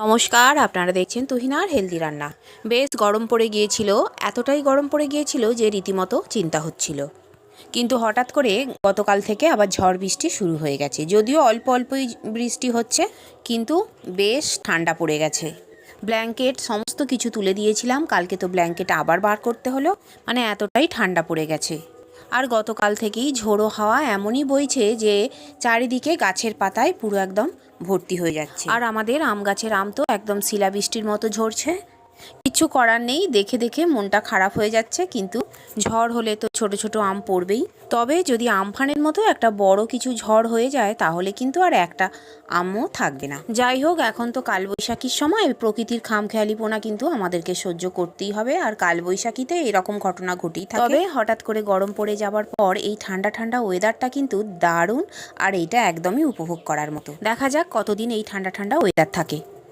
নমস্কার, আপনারা দেখছেন তুহিনার হেলদি রান্না। বেশ গরম পড়ে গিয়েছিল, এতটাই গরম পড়ে গিয়েছিল যে রীতিমতো চিন্তা হচ্ছিল। কিন্তু হঠাৎ করে গতকাল থেকে আবার ঝড় বৃষ্টি শুরু হয়ে গেছে। যদিও অল্প অল্পই বৃষ্টি হচ্ছে, কিন্তু বেশ ঠান্ডা পড়ে গেছে। ব্ল্যাঙ্কেট সমস্ত কিছু তুলে দিয়েছিলাম, কালকে তো ব্ল্যাঙ্কেট আবার বার করতে হলো, মানে এতটাই ঠান্ডা পড়ে গেছে। আর গতকাল থেকেই ঝোড়ো হাওয়া এমনই বইছে যে চারিদিকে গাছের পাতায় পুরো একদম ভর্তি হয়ে যাচ্ছে। আর আমাদের আম গাছের আম তো একদম শিলাবৃষ্টির মতো ঝরছে। কিছু করার নেই, দেখে দেখে মনটা খারাপ হয়ে যাচ্ছে, কিন্তু ঝড় হলে তো ছোট ছোট আম পড়বেই। তবে যদি আমফানের মতো একটা বড় কিছু ঝড় হয়ে যায় তাহলে কিন্তু আর একটা আমও থাকবে না। যাই হোক, এখন তো কালবৈশাখীর সময়, প্রকৃতির খামখেয়ালিপনা কিন্তু আমাদেরকে সহ্য করতেই হবে। আর কালবৈশাখীতে এরকম ঘটনা ঘটেই থাকে। তবে হঠাৎ করে গরম পড়ে যাবার পর এই ঠান্ডা ঠান্ডা ওয়েদারটা কিন্তু দারুণ, আর এইটা একদমই উপভোগ করার মতো। দেখা যাক কতদিন এই ঠান্ডা ঠান্ডা ওয়েদার থাকে।